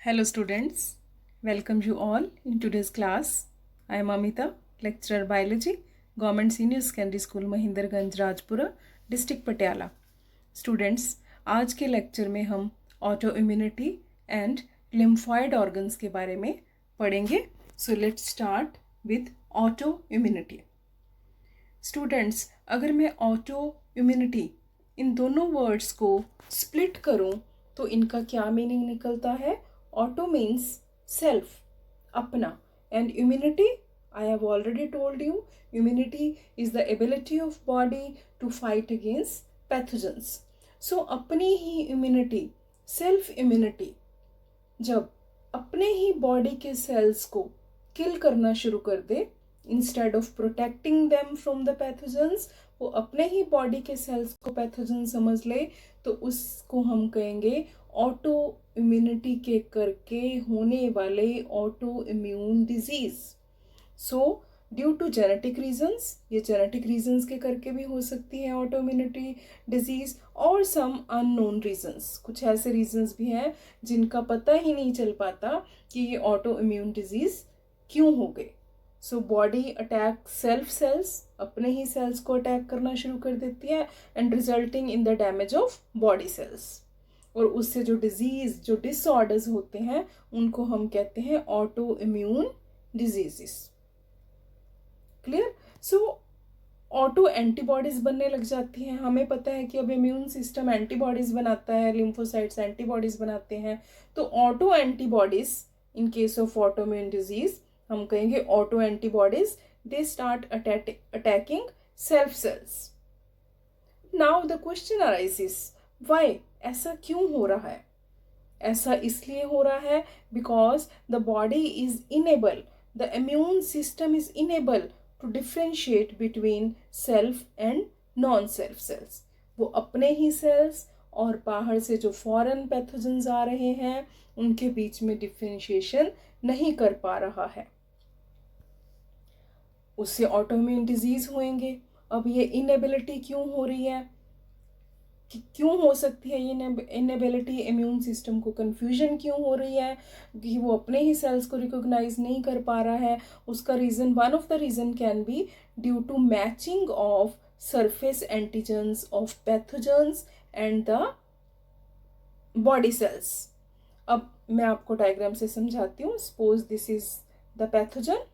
Hello students, welcome you all in today's class. I am Amita, lecturer biology, Government Senior Secondary School Mahindarganj Rajpura, district Patiala. Students, आज के lecture में हम auto immunity and lymphoid organs के बारे में पढ़ेंगे. So let's start with auto immunity. Students, अगर मैं ऑटो इम्यूनिटी इन दोनों वर्ड्स को स्प्लिट करूं तो इनका क्या मीनिंग निकलता है. Auto means self, अपना, and immunity, I have already told you, immunity is the ability of body to fight against pathogens. So अपनी ही immunity, self immunity, जब अपने ही बॉडी के सेल्स को किल करना शुरू कर दे, instead of protecting them from the pathogens, वो अपने ही बॉडी के सेल्स को पैथोजन समझ ले, तो उसको हम कहेंगे ऑटो इम्यूनिटी के करके होने वाले auto immune disease. So due to genetic reasons, ये जेनेटिक रीजंस के करके भी हो सकती है ऑटो इम्यूनिटी डिजीज, और सम अननोन रीजंस, कुछ ऐसे रीजंस भी हैं जिनका पता ही नहीं चल पाता कि ये ऑटो इम्यून डिजीज क्यों हो गए. So body attack self cells, अपने ही सेल्स को अटैक करना शुरू कर देती है, and resulting in the damage of body sales. और उससे जो डिजीज, जो डिसऑर्डर्स होते हैं, उनको हम कहते हैं ऑटो इम्यून डिजीजेस. क्लियर. सो ऑटो एंटीबॉडीज बनने लग जाती हैं. हमें पता है कि अब इम्यून सिस्टम एंटीबॉडीज बनाता है, लिम्फोसाइट्स एंटीबॉडीज बनाते हैं. तो auto antibodies in case of auto immune disease हम कहेंगे auto antibodies, they start attacking self cells. Now the question arises, why, ऐसा क्यों हो रहा है. ऐसा इसलिए हो रहा है because the body is enable, the immune system is enable to differentiate between self and non self cells. वो अपने ही सेल्स और बाहर से जो फॉरेन पैथोजेंस आ रहे हैं उनके बीच में डिफ्रेंशिएशन नहीं कर पा रहा है. उससे ऑटोइम्यून डिजीज होंगे. अब ये इनेबिलिटी क्यों हो रही है, क्यों हो सकती है ये इनेबिलिटी, इम्यून सिस्टम को कंफ्यूजन क्यों हो रही है कि वो अपने ही सेल्स को रिकॉग्नाइज नहीं कर पा रहा है. उसका reason, one of the reason can be due to matching of surface antigens of pathogens and the body cells. अब मैं आपको डायग्राम से समझाती हूँ. Suppose this is the pathogen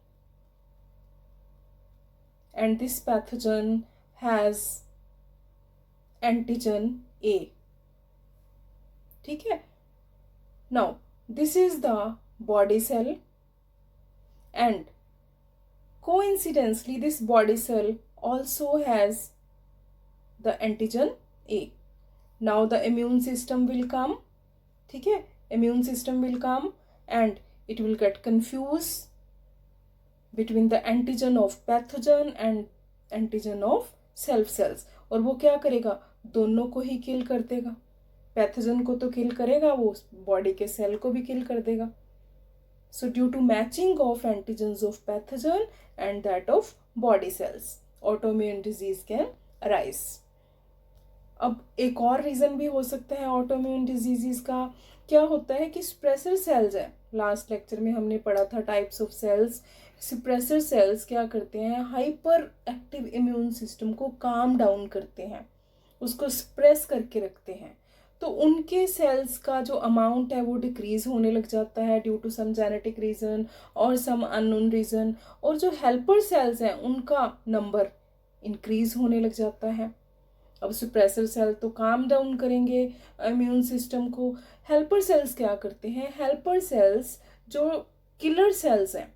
and this pathogen has antigen A. ठीक है. Now this is the body cell and coincidentally this body cell also has the antigen A. Now the immune system will come. ठीक है. Immune system will come and it will get confused between the antigen of pathogen and antigen of self cells. और वो क्या करेगा, दोनों को ही किल कर देगा. पैथोजन को तो किल करेगा, वो बॉडी के सेल को भी किल कर देगा. So due to matching of antigens of pathogen and that of body cells, autoimmune disease can arise. अब एक और रीजन भी हो सकता है ऑटोइम्यून डिजीजेस का. क्या होता है कि सप्रेसर सेल्स है. लास्ट लेक्चर में हमने पढ़ा था types of cells. Suppressor cells क्या करते हैं, हाइपर एक्टिव इम्यून सिस्टम को काम डाउन करते हैं, उसको सप्रेस करके रखते हैं. तो उनके सेल्स का जो अमाउंट है वो डिक्रीज होने लग जाता है due to some genetic reason और सम अननोन रीजन. और जो हेल्पर सेल्स हैं उनका नंबर इंक्रीज होने लग जाता है. अब सप्रेसर सेल तो काम डाउन करेंगे इम्यून सिस्टम को. हेल्पर सेल्स क्या करते हैं, हेल्पर सेल्स जो किलर सेल्स हैं,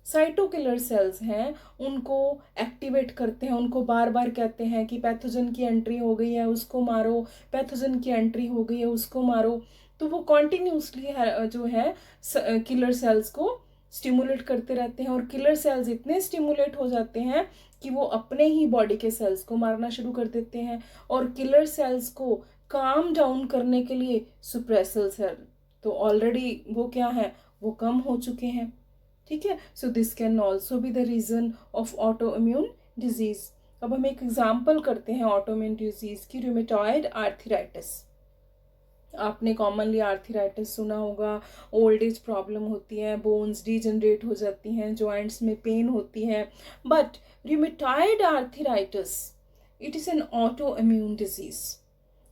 साइटोकिलर सेल्स हैं, उनको एक्टिवेट करते हैं. उनको बार बार कहते हैं कि पैथोजन की एंट्री हो गई है उसको मारो, पैथोजन की एंट्री हो गई है उसको मारो. तो वो कॉन्टिन्यूसली जो है किलर सेल्स को स्टिमुलेट करते रहते हैं. और किलर सेल्स इतने स्टिमुलेट हो जाते हैं कि वो अपने ही बॉडी के सेल्स को मारना शुरू कर देते हैं. और किलर सेल्स को काम डाउन करने के लिए सुप्रेसर सेल तो ऑलरेडी वो क्या है, वो कम हो चुके हैं. ठीक है. So this can also be the reason of auto immune disease. अब हम एक एग्जाम्पल करते हैं ऑटो इम्यून डिजीज की, रूमेटॉइड आर्थराइटिस. आपने कॉमनली आर्थराइटिस सुना होगा, ओल्ड एज प्रॉब्लम होती है, बोन्स डिजनरेट हो जाती हैं, जॉइंट्स में पेन होती है। But rheumatoid arthritis it is an auto immune disease.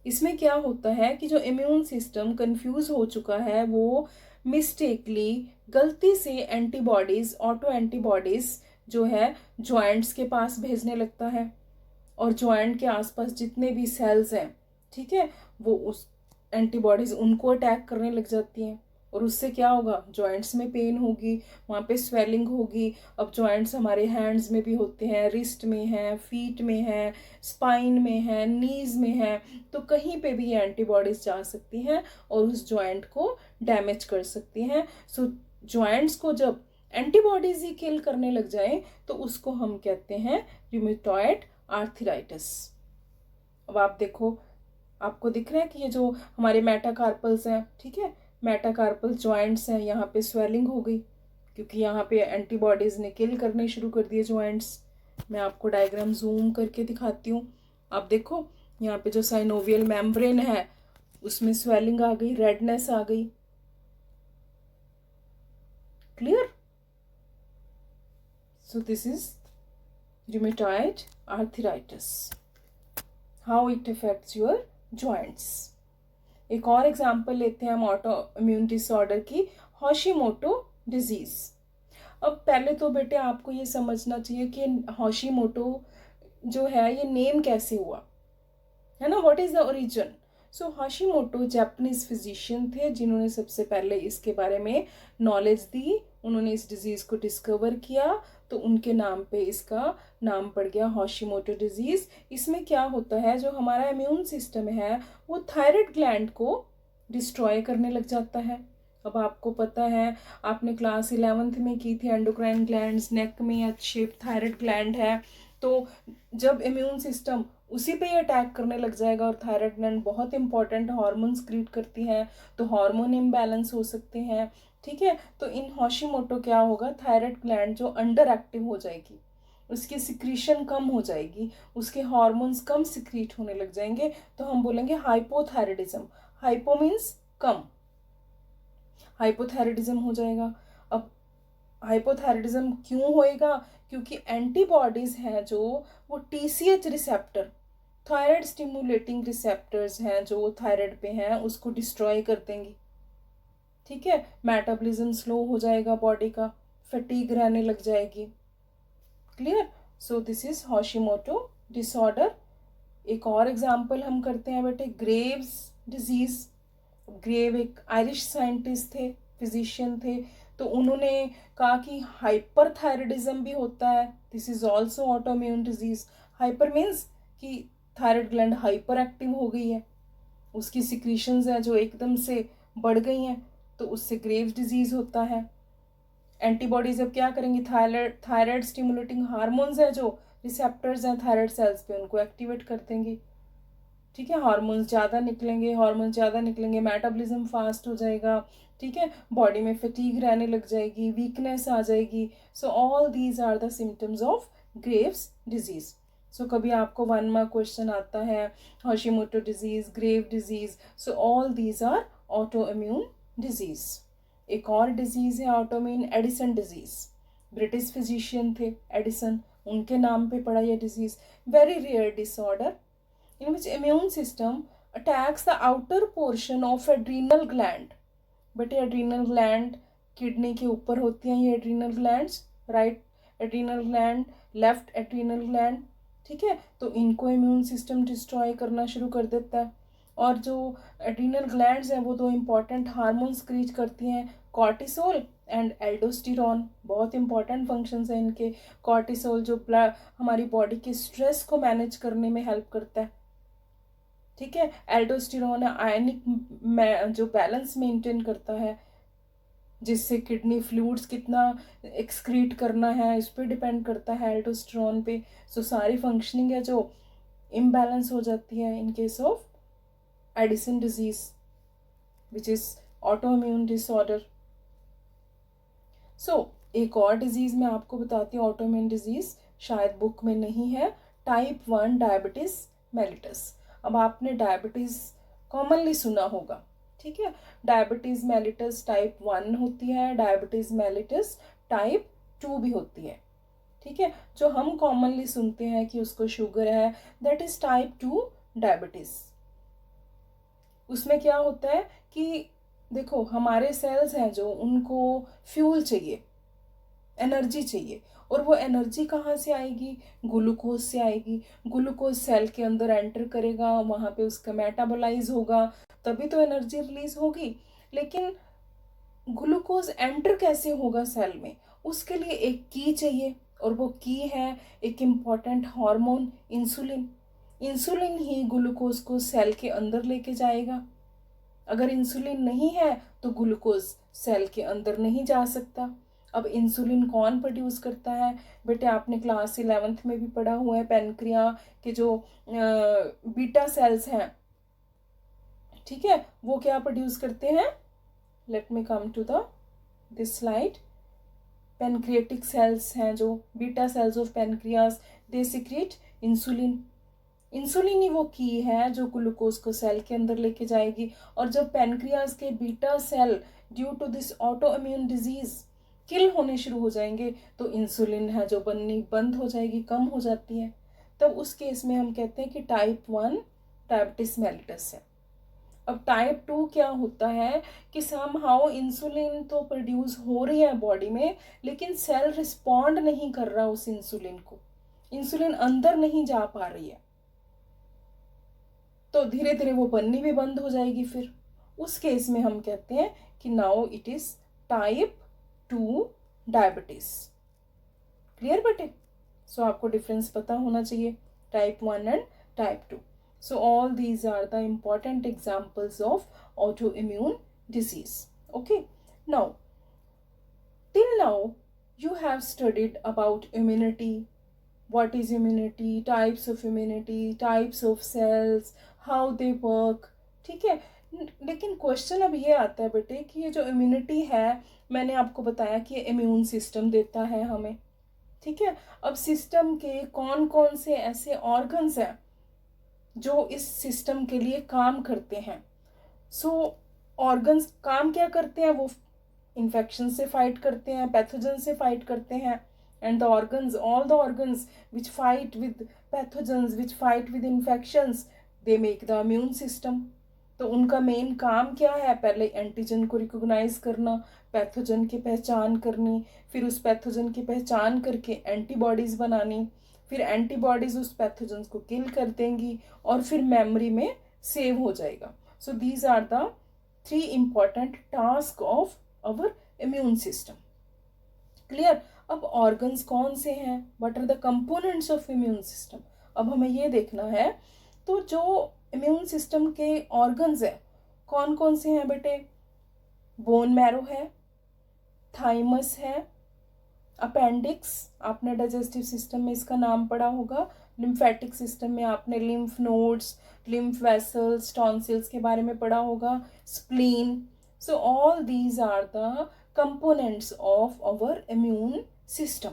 इसमें क्या होता है कि जो इम्यून सिस्टम कंफ्यूज हो चुका है वो मिस्टेकली गलती से एंटीबॉडीज, ऑटो एंटीबॉडीज जो है जॉइंट्स के पास भेजने लगता है, और जॉइंट के आसपास जितने भी सेल्स हैं, ठीक है, वो उस एंटीबॉडीज उनको अटैक करने लग जाती हैं, और उससे क्या होगा, जॉइंट्स में पेन होगी, वहाँ पे स्वेलिंग होगी। अब जॉइंट्स हमारे हैंड्स में भी होते हैं, रिस्ट में है, फीट में है, स्पाइन में है, नीज में है, तो कहीं पे भी ये एंटीबॉडीज जा सकती हैं और उस जॉइंट को डैमेज कर सकती हैं। सो जॉइंट्स को जब एंटीबॉडीज ही किल करने लग जाए तो उसको हम कहते हैं रूमेटॉइड आर्थराइटिस। अब आप देखो, आपको दिख रहा है कि ये जो हमारे मेटाकार्पल्स हैं, ठीक है, मेटाकार्पल जॉइंट्स हैं, यहाँ पे स्वेलिंग हो गई क्योंकि यहाँ पे एंटीबॉडीज ने किल करने शुरू कर दिए जॉइंट्स। मैं आपको डायग्राम जूम करके दिखाती हूँ। आप देखो यहाँ पे जो साइनोवियल मेम्ब्रेन है उसमें स्वेलिंग आ गई, रेडनेस आ गई। Clear? So this is rheumatoid arthritis, how it affects your joints. एक और एग्जाम्पल लेते हैं हम ऑटो इम्यून डिसऑर्डर की, हॉशिमोटो डिजीज। अब पहले तो बेटे आपको ये समझना चाहिए कि हॉशिमोटो जो है ये नेम कैसे हुआ है ना, what is the origin. So Hashimoto Japanese physician थे जिन्होंने सबसे पहले इसके बारे में नॉलेज दी, उन्होंने इस डिजीज को डिस्कवर किया, तो उनके नाम पे इसका नाम पड़ गया हाशिमोटो डिजीज। इसमें क्या होता है, जो हमारा इम्यून सिस्टम है वो थायराइड ग्लैंड को डिस्ट्रॉय करने लग जाता है। अब आपको पता है, आपने क्लास 11th में की थी, एंडोक्राइन ग्लैंड्स नेक में एच शेप थायराइड ग्लैंड है, तो जब इम्यून सिस्टम उसी पे ही अटैक करने लग जाएगा, और थायराइड ग्लैंड बहुत इंपॉर्टेंट हार्मोन क्रिएट करती हैं, तो हार्मोन इम्बैलेंस हो सकते हैं, ठीक है। तो इन हॉशिमोटो क्या होगा, थायराइड ग्लैंड जो अंडर एक्टिव हो जाएगी, उसकी सिक्रीशन कम हो जाएगी, उसके हार्मोन्स कम सिक्रीट होने लग जाएंगे, तो हम बोलेंगे हाइपोथायराइडिज्म। हाइपो मीन्स कम, हाइपोथायराइडिज्म हो जाएगा। अब हाइपोथायराइडिज्म क्यों होएगा, क्योंकि एंटीबॉडीज हैं जो वो TCH receptor, thyroid stimulating receptors हैं जो थायराइड पे हैं, उसको डिस्ट्रॉय कर देंगी, ठीक है। मेटाबॉलिज्म स्लो हो जाएगा बॉडी का, फटीग रहने लग जाएगी। Clear? So this is Hashimoto disorder. एक और एग्जांपल हम करते हैं बेटे, ग्रेव्स डिजीज। ग्रेव एक आयरिश साइंटिस्ट थे, फिजिशियन थे, तो उन्होंने कहा कि हाइपरथायराइडिज्म भी होता है, this is also autoimmune disease. Hyper means कि थायराइड ग्लैंड हाइपर एक्टिव हो गई है, उसकी सिक्रीशंस हैं जो एकदम से बढ़ गई हैं, तो उससे ग्रेव्स डिजीज होता है। एंटीबॉडीज अब क्या करेंगी, थायराइड स्टिमुलेटिंग हार्मोन्स है जो रिसेप्टर्स हैं थायराइड सेल्स पे, उनको एक्टिवेट कर देंगे, ठीक है। हार्मोन्स ज़्यादा निकलेंगे, हार्मोन्स ज़्यादा निकलेंगे, मेटाबॉलिज्म फास्ट हो जाएगा, ठीक है, बॉडी में फटीग रहने लग जाएगी, वीकनेस आ जाएगी। So all these are the symptoms of Graves disease. So कभी आपको 1 मार्क क्वेश्चन आता है, Hashimoto disease, Grave disease, so all these are auto immune disease. एक और डिजीज है autoimmune Addison disease. British physician थे एडिसन, उनके नाम पे पड़ा यह disease. Very rare disorder in which immune system attacks the outer portion of adrenal gland। बेटे adrenal gland किडनी के ऊपर होती हैं ये adrenal glands, right adrenal gland, left adrenal gland, ठीक है। तो इनको इम्यून सिस्टम डिस्ट्रॉय करना शुरू कर देता है। और जो एड्रीनल ग्लैंड्स हैं वो दो इंपॉर्टेंट हार्मोन्स क्रिएट करती हैं, कॉर्टिसोल एंड एल्डोस्टेरॉन। बहुत इंपॉर्टेंट फंक्शंस हैं इनके। कॉर्टिसोल जो हमारी बॉडी के स्ट्रेस को मैनेज करने में हेल्प करता है, ठीक है। एल्डोस्टेरॉन आयनिक जो बैलेंस मेंटेन करता है, जिससे किडनी फ्लूइड्स कितना एक्सक्रीट करना है इस पर डिपेंड करता है एल्डोस्टेरॉन पे। सो सारी फंक्शनिंग है जो इम्बैलेंस हो जाती है in case of Addison disease which is autoimmune disorder. So एक और डिजीज मैं आपको बताती हूँ, ऑटोइम्यून डिजीज शायद बुक में नहीं है, टाइप 1 डायबिटीज मेलिटस। अब आपने डायबिटीज कॉमनली सुना होगा, ठीक है। डायबिटीज मेलिटस टाइप 1 होती है, डायबिटीज मेलिटस टाइप 2 भी होती है। ठीक है, जो हम कॉमनली सुनते हैं कि उसको शुगर है, दैट इज टाइप 2 डायबिटीज। उसमें क्या होता है कि देखो हमारे सेल्स हैं जो, उनको फ्यूल चाहिए, एनर्जी चाहिए, और वो एनर्जी कहाँ से आएगी? ग्लूकोज से आएगी। ग्लूकोज सेल के अंदर एंटर करेगा, वहाँ पे उसका मेटाबोलाइज होगा, तभी तो एनर्जी रिलीज होगी। लेकिन ग्लूकोज एंटर कैसे होगा सेल में? उसके लिए एक की चाहिए, और वो की है एक इम्पॉर्टेंट हार्मोन इंसुलिन। इंसुलिन ही ग्लूकोज को सेल के अंदर लेके जाएगा। अगर इंसुलिन नहीं है तो ग्लूकोज सेल के अंदर नहीं जा सकता। अब इंसुलिन कौन प्रोड्यूस करता है? बेटे आपने क्लास 11th में भी पढ़ा हुआ है, पेनक्रिया के जो बीटा सेल्स हैं, ठीक है, वो क्या प्रोड्यूस करते हैं? Let me come to the this slide. Pancreatic cells हैं जो, beta cells of pancreas, they secrete insulin. Insulin ही वो की है जो ग्लूकोज को सेल के अंदर लेके जाएगी। और जब पेनक्रियास के beta cell due to this auto immune disease kill होने शुरू हो जाएंगे, तो इंसुलिन है जो बननी बंद हो जाएगी, कम हो जाती है। तब उस केस में हम कहते हैं कि टाइप 1 डायबिटीज मेलिटस है। अब टाइप 2 क्या होता है कि समहाउ इंसुलिन तो प्रोड्यूस हो रही है बॉडी में, लेकिन सेल रिस्पॉन्ड नहीं कर रहा उस इंसुलिन को, इंसुलिन अंदर नहीं जा पा रही है, तो धीरे धीरे वो बननी भी बंद हो जाएगी। फिर उस केस में हम कहते हैं कि now it is type 2 diabetes. Clear बेटे? सो आपको डिफरेंस पता होना चाहिए, type 1 and type 2. So all these are the important examples of autoimmune disease. Okay, now till now you have studied about immunity, what is immunity, types of immunity, types of cells, how they work. ठीक है, लेकिन question अब ये आता है बेटे कि ये जो इम्यूनिटी है, मैंने आपको बताया कि इम्यून सिस्टम देता है हमें। ठीक है, अब सिस्टम के कौन कौन से ऐसे ऑर्गन्स हैं जो इस सिस्टम के लिए काम करते हैं? सो ऑर्गन्स काम क्या करते हैं? वो इन्फेक्शन से फाइट करते हैं, पैथोजन से फाइट करते हैं। And the organs, all the organs which fight with pathogens, which fight with infections, they make the immune system. तो उनका मेन काम क्या है? पहले एंटीजन को रिकॉग्नाइज करना, पैथोजन की पहचान करनी, फिर उस पैथोजन की पहचान करके एंटीबॉडीज बनानी, फिर एंटीबॉडीज उस पैथोजन को किल कर देंगी, और फिर मेमोरी में सेव हो जाएगा। So these are the 3 important task of our immune system. Clear? अब ऑर्गन्स कौन से हैं? What are the components of immune system? अब हमें ये देखना है। तो जो इम्यून सिस्टम के ऑर्गन्स हैं कौन कौन से हैं बेटे? बोन मैरो है, थाइमस है, अपेंडिक्स, आपने डाइजेस्टिव सिस्टम में इसका नाम पढ़ा होगा, लिम्फेटिक सिस्टम में आपने lymph nodes, lymph vessels, tonsils के बारे में पढ़ा होगा, spleen. So all these are the components of our immune system.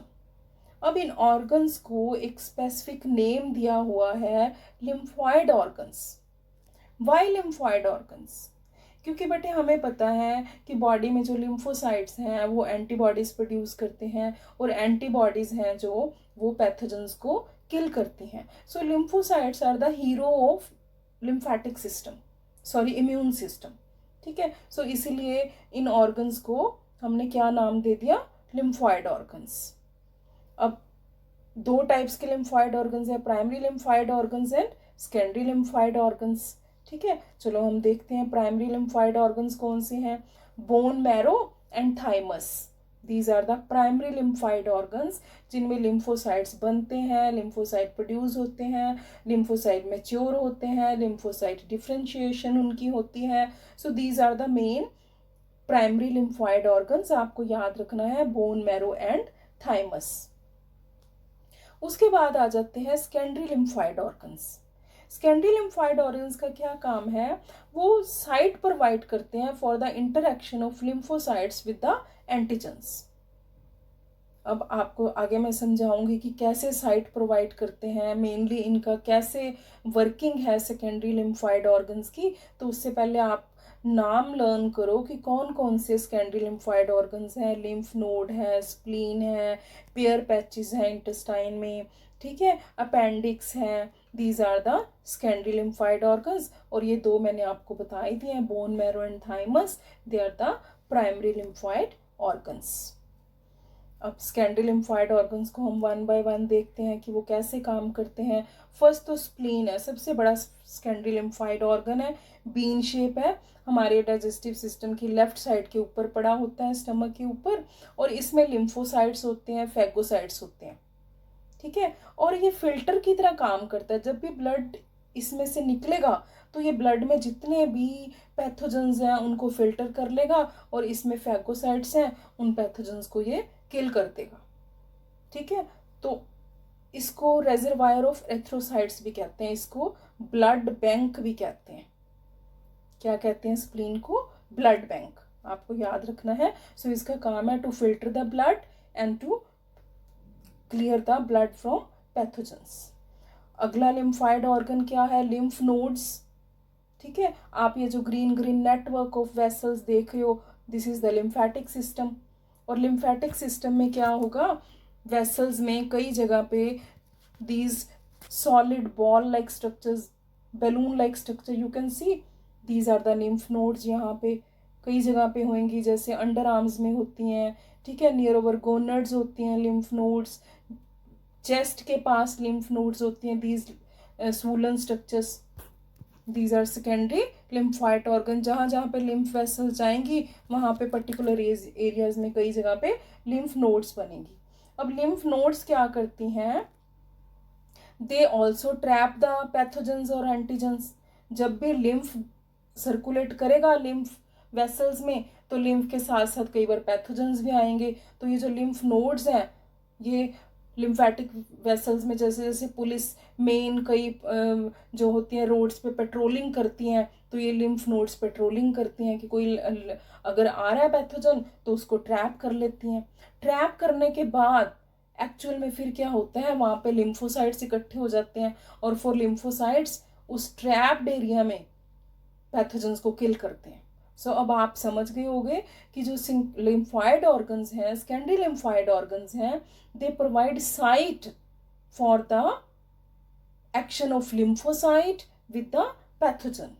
अब इन ऑर्गन्स को एक स्पेसिफिक नेम दिया हुआ है, lymphoid organs. Why lymphoid organs? क्योंकि बेटे हमें पता है कि बॉडी में जो लिम्फोसाइट्स हैं वो एंटीबॉडीज प्रोड्यूस करते हैं, और एंटीबॉडीज हैं जो वो पैथोजेंस को किल करती हैं। So lymphocytes are the hero of lymphatic system, sorry immune system. ठीक है, सो इसीलिए इन ऑर्गन्स को हमने क्या नाम दे दिया? Lymphoid organs. अब 2 टाइप्स के लिम्फॉइड ऑर्गन्स है, primary lymphoid organs and secondary lymphoid organs. ठीक है, चलो हम देखते हैं प्राइमरी लिम्फॉइड ऑर्गन्स कौन से हैं। Bone marrow and thymus, these are the primary lymphoid organs, जिनमें लिम्फोसाइट्स बनते हैं, लिम्फोसाइट प्रोड्यूस होते हैं, लिम्फोसाइट मैच्योर होते हैं, लिम्फोसाइट डिफ्रेंशिएशन उनकी होती है। So these are the main primary lymphoid organs, आपको याद रखना है, बोन मैरो एंड थाइमस। उसके बाद आ जाते हैं secondary lymphoid organs. Secondary lymphoid organs का क्या काम है? वो साइट प्रोवाइड करते हैं for the interaction of lymphocytes with the antigens. अब आपको आगे मैं समझाऊंगी कि कैसे साइट प्रोवाइड करते हैं, मेनली इनका कैसे वर्किंग है सेकेंडरी लिम्फॉइड ऑर्गन्स की। तो उससे पहले आप नाम लर्न करो कि कौन कौन से सेकेंडरी लिम्फोइड ऑर्गन्स हैं, लिम्फ नोड है, स्प्लीन है, पेयर पैचेस हैं इंटेस्टाइन में, ठीक है, अपेंडिक्स है, these are the secondary lymphoid organs. और ये दो मैंने आपको बता ही दिए हैं, bone marrow and thymus, they are the primary lymphoid organs. अब सेकेंडरी लिम्फोइड ऑर्गन्स को हम वन बाय वन देखते हैं कि वो कैसे काम करते हैं। फर्स्ट तो स्प्लीन है, सबसे बड़ा सेकेंडरी लिम्फोइड ऑर्गन है, बीन शेप है, हमारे डाइजेस्टिव सिस्टम की लेफ्ट साइड के ऊपर पड़ा होता है, स्टमक के ऊपर, और इसमें लिम्फोसाइट्स होते हैं, फैगोसाइट्स होते हैं, ठीक है। और ये फिल्टर की तरह काम करता है, जब भी ब्लड इसमें से निकलेगा तो ये ब्लड में जितने भी पैथोजेंस हैं उनको फिल्टर कर लेगा, और इसमें फैगोसाइट्स हैं, उन पैथोजेंस को ये किल कर देगा, ठीक है। तो इसको रेजर्वायर ऑफ एरिथ्रोसाइट्स भी कहते हैं, इसको ब्लड बैंक भी कहते हैं। क्या कहते हैं स्प्लीन को? ब्लड बैंक, आपको याद रखना है। सो इसका काम है to filter the blood and to clear the blood from pathogens. अगला लिम्फोइड ऑर्गन क्या है? लिम्फ नोड्स, ठीक है। आप ये जो green green network of vessels देख रहे हो, this is the lymphatic system. और लिम्फेटिक सिस्टम में क्या होगा? वेसल्स में कई जगह पे these solid ball like structures, balloon like structure you can see, these are the lymph nodes. यहाँ पे कई जगह पे होंगी, जैसे अंडर आर्म्स में होती हैं, ठीक है, नियर ओवर गोनड्स होती हैं लिम्फ नोड्स, चेस्ट के पास लिम्फ नोड्स होती हैं, these swollen structures, these are secondary lymphoid organ. जहाँ जहाँ पे लिम्फ वेसल्स जाएंगी वहाँ पे पर्टिकुलर एरियाज में कई जगह पे लिम्फ नोड्स बनेंगी। अब लिम्फ नोड्स क्या करती हैं? They also trap the pathogens और एंटीजेंस। जब भी लिम्फ सर्कुलेट करेगा लिम्फ वेसल्स में, तो लिम्फ के साथ साथ कई बार पैथोजेंस भी आएंगे। तो ये जो लिम्फ नोड्स हैं, ये लिम्फेटिक वेसल्स में, जैसे जैसे पुलिस मेन कई जो होती हैं रोड्स पे पेट्रोलिंग करती हैं, तो ये लिम्फ नोड्स पेट्रोलिंग करती हैं कि कोई अगर आ रहा है पैथोजन तो उसको ट्रैप कर लेती हैं। ट्रैप करने के बाद एक्चुअल में फिर क्या होता है, वहाँ पे लिम्फोसाइट्स इकट्ठे हो जाते हैं, और फॉर लिम्फोसाइट्स उस ट्रैप्ड एरिया में पैथोजेंस को किल करते हैं। सो अब आप समझ गए होंगे कि जो लिम्फोइड ऑर्गन्स हैं, सेकेंडरी लिम्फोइड ऑर्गन्स हैं, they provide site for the action of lymphocyte with the pathogen.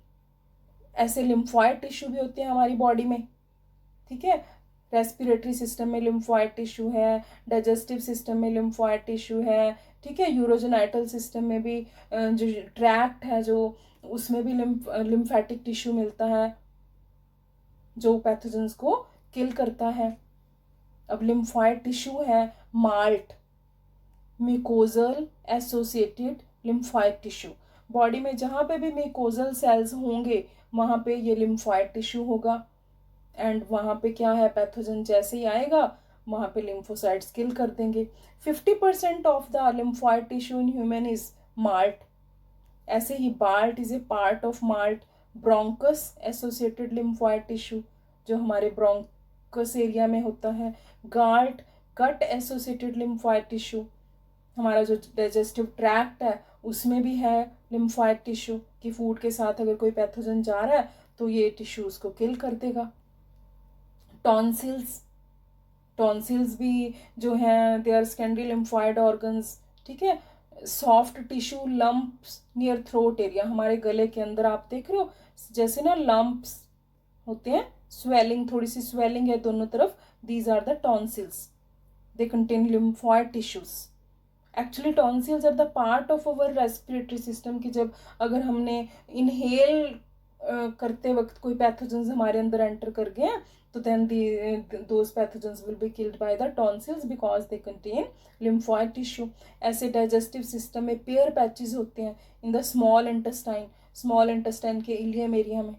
ऐसे लिम्फोइड टिश्यू भी होते हैं हमारी बॉडी में, ठीक है। रेस्पिरेटरी सिस्टम में लिम्फोइड टिश्यू है, डाइजेस्टिव सिस्टम में लिम्फोइड टिश्यू है, ठीक है। यूरोजेनाइटल सिस्टम में भी जो ट्रैक्ट है जो, उसमें भी लिम्फेटिक टिश्यू मिलता है जो पैथोजेंस को किल करता है। अब लिम्फोइड टिश्यू है malt, mucosal associated lymphoid tissue. Body में जहाँ पे भी म्यूकोजल सेल्स होंगे वहाँ पे ये लिम्फोइड टिश्यू होगा, एंड वहाँ पे क्या है, पैथोजन जैसे ही आएगा वहाँ पे लिम्फोसाइट्स किल कर देंगे। 50% of the lymphoid tissue in human is MALT. ऐसे ही BALT is a part of MALT. Bronchus associated lymphoid tissue जो हमारे ब्रोंकस एरिया में होता है। GALT gut associated lymphoid tissue, हमारा जो डाइजेस्टिव ट्रैक्ट है उसमें भी है लिम्फोइड टिश्यू, कि फूड के साथ अगर कोई पैथोजन जा रहा है तो ये टिश्यू उसको किल कर देगा। टॉन्सिल्स, टॉन्सिल्स भी जो हैं they are secondary lymphoid organs, ठीक है। Soft tissue lumps near throat area, हमारे गले के अंदर आप देख रहे हो जैसे ना लंप्स होते हैं, स्वेलिंग, थोड़ी सी स्वेलिंग है दोनों तरफ, these are the tonsils, they contain lymphoid tissues. Actually tonsils are the part of our respiratory system, कि जब अगर हमने इनहेल करते वक्त कोई पैथोजेंस हमारे अंदर एंटर कर गए हैं तो then those pathogens will be killed by the tonsils because they contain lymphoid tissue. ऐसे डाइजेस्टिव सिस्टम में पेयर पैचेस होते हैं in the small intestine, small intestine के इलियम एरिया में।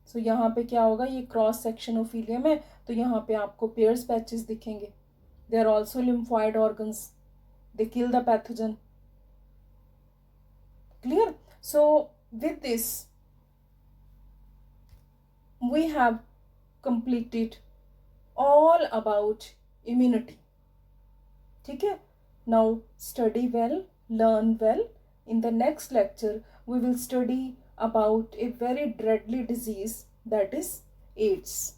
सो यहाँ पे क्या होगा, ये क्रॉस सेक्शन ऑफ इलियम है, तो यहाँ पे आपको पेयर्स पैचेस दिखेंगे। They are also lymphoid organs, they kill the pathogen. Clear? So with this we have completed all about immunity. ठीक है? Now study well, learn well. In the next lecture we will study about a very deadly disease that is AIDS.